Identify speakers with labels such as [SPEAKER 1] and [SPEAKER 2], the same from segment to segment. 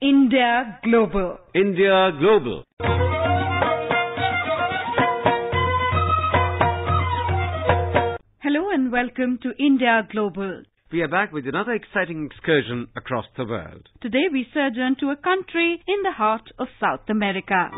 [SPEAKER 1] India Global.
[SPEAKER 2] India Global.
[SPEAKER 1] Hello and welcome to India Global.
[SPEAKER 2] We are back with another exciting excursion across the world.
[SPEAKER 1] Today we sojourn to a country in the heart of South America.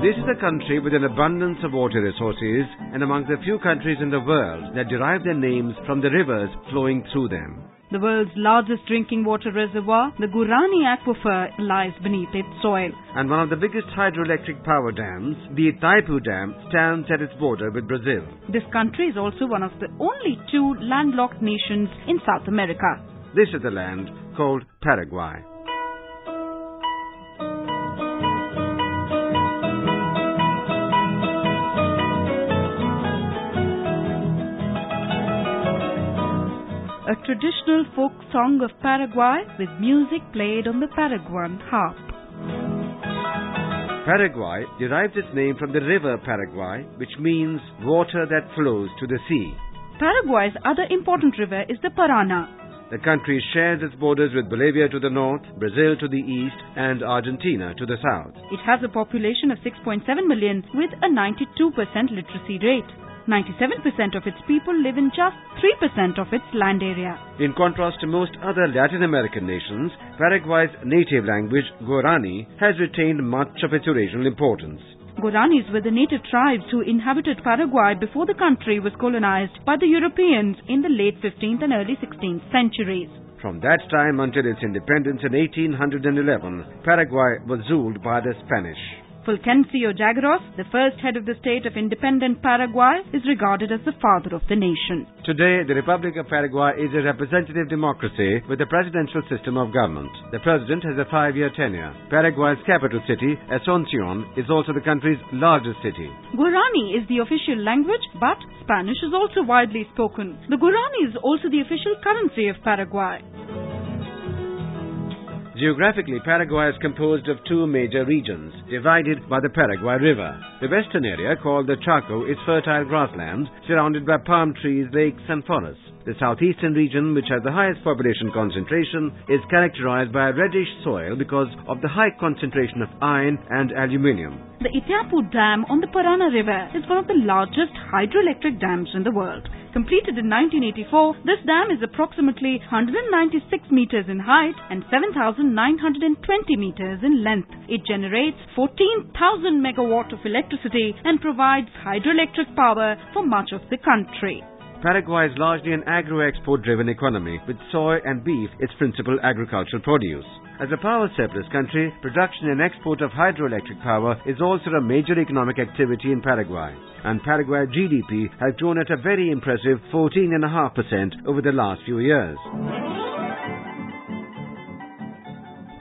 [SPEAKER 2] This is a country with an abundance of water resources and among the few countries in the world that derive their names from the rivers flowing through them.
[SPEAKER 1] The world's largest drinking water reservoir, the Guarani Aquifer, lies beneath its soil.
[SPEAKER 2] And one of the biggest hydroelectric power dams, the Itaipu Dam, stands at its border with Brazil.
[SPEAKER 1] This country is also one of the only two landlocked nations in South America.
[SPEAKER 2] This is the land called Paraguay.
[SPEAKER 1] A traditional folk song of Paraguay with music played on the Paraguayan harp.
[SPEAKER 2] Paraguay derives its name from the river Paraguay, which means water that flows to the sea.
[SPEAKER 1] Paraguay's other important river is the Paraná.
[SPEAKER 2] The country shares its borders with Bolivia to the north, Brazil to the east, and Argentina to the south.
[SPEAKER 1] It has a population of 6.7 million with a 92% literacy rate. 97% of its people live in just 3% of its land area.
[SPEAKER 2] In contrast to most other Latin American nations, Paraguay's native language, Guarani, has retained much of its original importance.
[SPEAKER 1] Guaranis were the native tribes who inhabited Paraguay before the country was colonized by the Europeans in the late 15th and early 16th centuries.
[SPEAKER 2] From that time until its independence in 1811, Paraguay was ruled by the Spanish.
[SPEAKER 1] Fulgencio Jagros, the first head of the state of independent Paraguay, is regarded as the father of the nation.
[SPEAKER 2] Today, the Republic of Paraguay is a representative democracy with a presidential system of government. The president has a 5-year tenure. Paraguay's capital city, Asunción, is also the country's largest city.
[SPEAKER 1] Guarani is the official language, but Spanish is also widely spoken. The Guarani is also the official currency of Paraguay.
[SPEAKER 2] Geographically, Paraguay is composed of two major regions, divided by the Paraguay River. The western area, called the Chaco, is fertile grassland, surrounded by palm trees, lakes and forests. The southeastern region, which has the highest population concentration, is characterized by a reddish soil because of the high concentration of iron and aluminium.
[SPEAKER 1] The Itaipu Dam on the Paraná River is one of the largest hydroelectric dams in the world. Completed in 1984, this dam is approximately 196 meters in height and 7,920 meters in length. It generates 14,000 megawatt of electricity and provides hydroelectric power for much of the country.
[SPEAKER 2] Paraguay is largely an agro-export-driven economy, with soy and beef its principal agricultural produce. As a power surplus country, production and export of hydroelectric power is also a major economic activity in Paraguay. And Paraguay GDP has grown at a very impressive 14.5% over the last few years.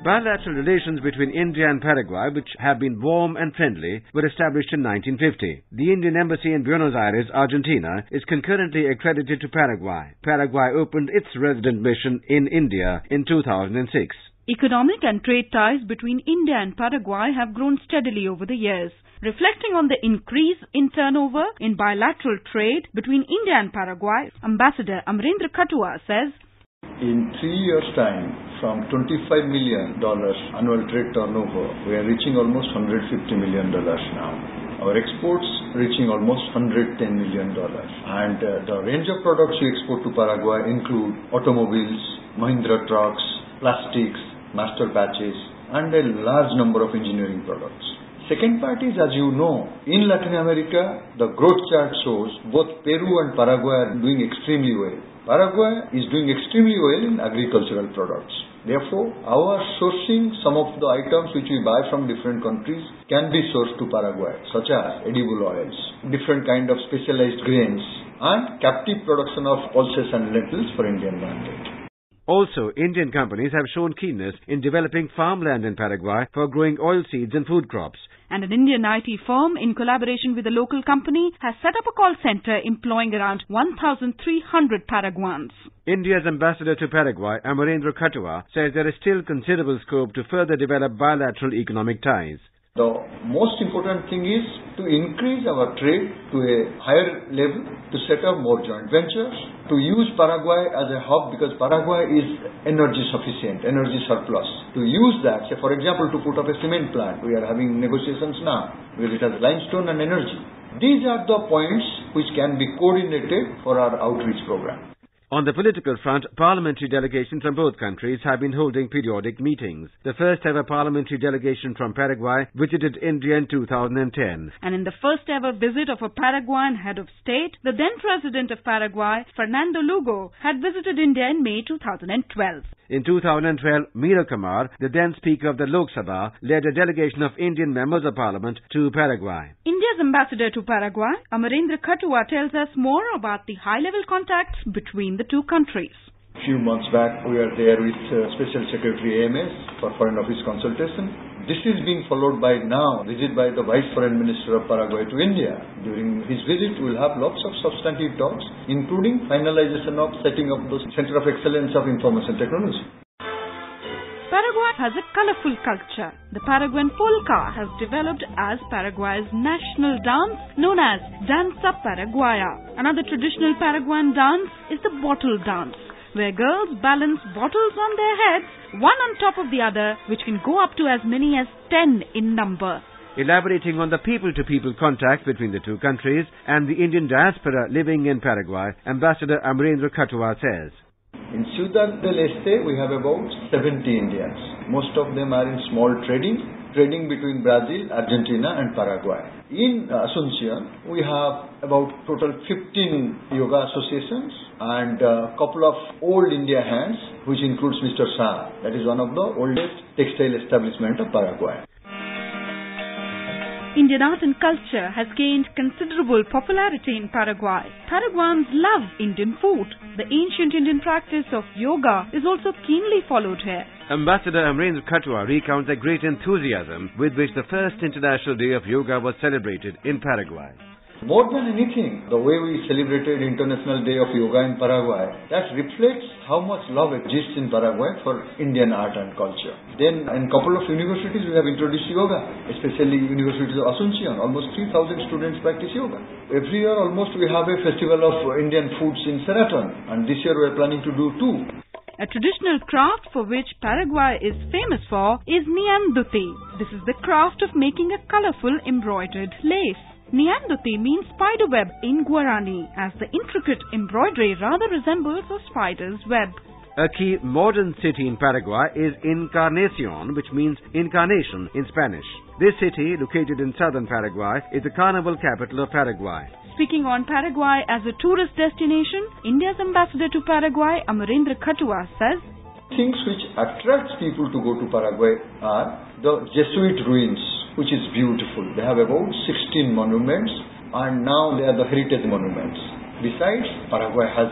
[SPEAKER 2] Bilateral relations between India and Paraguay, which have been warm and friendly, were established in 1950. The Indian Embassy in Buenos Aires, Argentina, is concurrently accredited to Paraguay. Paraguay opened its resident mission in India in 2006.
[SPEAKER 1] Economic and trade ties between India and Paraguay have grown steadily over the years. Reflecting on the increase in turnover in bilateral trade between India and Paraguay, Ambassador Amarendra Khatua says,
[SPEAKER 3] in 3 years' time, from $25 million annual trade turnover, we are reaching almost $150 million now. Our exports reaching almost $110 million. And the range of products we export to Paraguay include automobiles, Mahindra trucks, plastics, master batches, and a large number of engineering products. Second part is, as you know, in Latin America, the growth chart shows both Peru and Paraguay are doing extremely well. Paraguay is doing extremely well in agricultural products. Therefore, our sourcing some of the items which we buy from different countries can be sourced to Paraguay, such as edible oils, different kind of specialized grains, and captive production of pulses and lentils for Indian market.
[SPEAKER 2] Also, Indian companies have shown keenness in developing farmland in Paraguay for growing oilseeds and food crops.
[SPEAKER 1] And an Indian IT firm, in collaboration with a local company, has set up a call center employing around 1,300 Paraguayans.
[SPEAKER 2] India's ambassador to Paraguay, Amarendra Khatua, says there is still considerable scope to further develop bilateral economic ties.
[SPEAKER 3] The most important thing is to increase our trade to a higher level, to set up more joint ventures, to use Paraguay as a hub because Paraguay is energy sufficient, energy surplus. To use that, say for example, to put up a cement plant, we are having negotiations now because it has limestone and energy. These are the points which can be coordinated for our outreach program.
[SPEAKER 2] On the political front, parliamentary delegations from both countries have been holding periodic meetings. The first ever parliamentary delegation from Paraguay visited India in 2010.
[SPEAKER 1] And in the first ever visit of a Paraguayan head of state, the then president of Paraguay, Fernando Lugo, had visited India in May 2012.
[SPEAKER 2] In 2012, Mira Kumar, the then Speaker of the Lok Sabha, led a delegation of Indian members of Parliament to Paraguay.
[SPEAKER 1] India's ambassador to Paraguay, Amarendra Khatua, tells us more about the high-level contacts between the two countries.
[SPEAKER 3] A few months back, we were there with Special Secretary AMS for Foreign Office consultation. This is being followed by now visit by the Vice Foreign Minister of Paraguay to India. During his visit, we will have lots of substantive talks, including finalization of setting up the Center of Excellence of Information Technology.
[SPEAKER 1] Paraguay has a colorful culture. The Paraguayan polka has developed as Paraguay's national dance known as Danza Paraguaya. Another traditional Paraguayan dance is the bottle dance, where girls balance bottles on their heads, one on top of the other, which can go up to as many as 10 in number.
[SPEAKER 2] Elaborating on the people-to-people contact between the two countries and the Indian diaspora living in Paraguay, Ambassador Amarendra Khatua says,
[SPEAKER 3] in Ciudad del Este, we have about 70 Indians. Most of them are in small trading between Brazil, Argentina and Paraguay. In Asuncion, we have about total 15 yoga associations and a couple of old India hands, which includes Mr. Shah. That is one of the oldest textile establishment of Paraguay.
[SPEAKER 1] Indian art and culture has gained considerable popularity in Paraguay. Paraguayans love Indian food. The ancient Indian practice of yoga is also keenly followed here.
[SPEAKER 2] Ambassador Amarendra Khatua recounts the great enthusiasm with which the first International Day of Yoga was celebrated in Paraguay.
[SPEAKER 3] More than anything, the way we celebrated International Day of Yoga in Paraguay, that reflects how much love exists in Paraguay for Indian art and culture. Then in a couple of universities we have introduced yoga, especially University of Asuncion. Almost 3,000 students practice yoga. Every year almost we have a festival of Indian foods in Sheraton, and this year we are planning to do 2.
[SPEAKER 1] A traditional craft for which Paraguay is famous for is nianduti. This is the craft of making a colorful embroidered lace. Nianduti means spiderweb in Guarani, as the intricate embroidery rather resembles a spider's web.
[SPEAKER 2] A key modern city in Paraguay is Encarnacion, which means incarnation in Spanish. This city, located in southern Paraguay, is the carnival capital of Paraguay.
[SPEAKER 1] Speaking on Paraguay as a tourist destination, India's ambassador to Paraguay, Amarendra Khatua, says,
[SPEAKER 3] things which attracts people to go to Paraguay are the Jesuit ruins, which is beautiful. They have about 16 monuments and now they are the heritage monuments. Besides, Paraguay has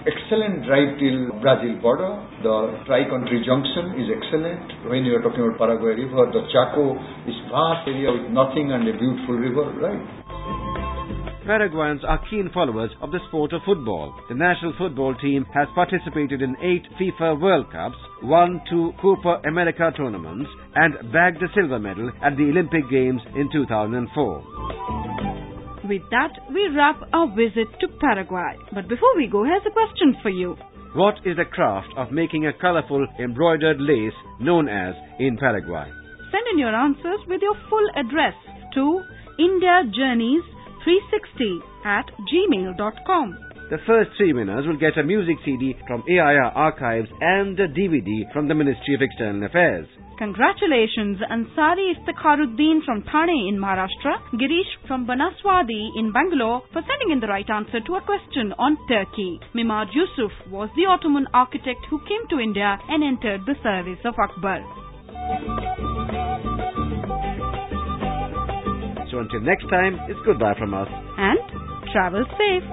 [SPEAKER 3] excellent drive till Brazil border. The tri-country junction is excellent. When you are talking about Paraguay River, the Chaco is vast area with nothing and a beautiful river, right?
[SPEAKER 2] Paraguayans are keen followers of the sport of football. The national football team has participated in 8 FIFA World Cups, won 2 Copa America tournaments, and bagged a silver medal at the Olympic Games in 2004.
[SPEAKER 1] With that, we wrap our visit to Paraguay. But before we go, here's a question for you.
[SPEAKER 2] What is the craft of making a colorful embroidered lace known as in Paraguay?
[SPEAKER 1] Send in your answers with your full address to indiajourneys360@gmail.com.
[SPEAKER 2] The first 3 winners will get a music CD from AIR Archives and a DVD from the Ministry of External Affairs.
[SPEAKER 1] Congratulations Ansari Iftikharuddin from Thane in Maharashtra, Girish from Banaswadi in Bangalore for sending in the right answer to a question on Turkey. Mimad Yusuf was the Ottoman architect who came to India and entered the service of Akbar.
[SPEAKER 2] So until next time, it's goodbye from us.
[SPEAKER 1] And travel safe.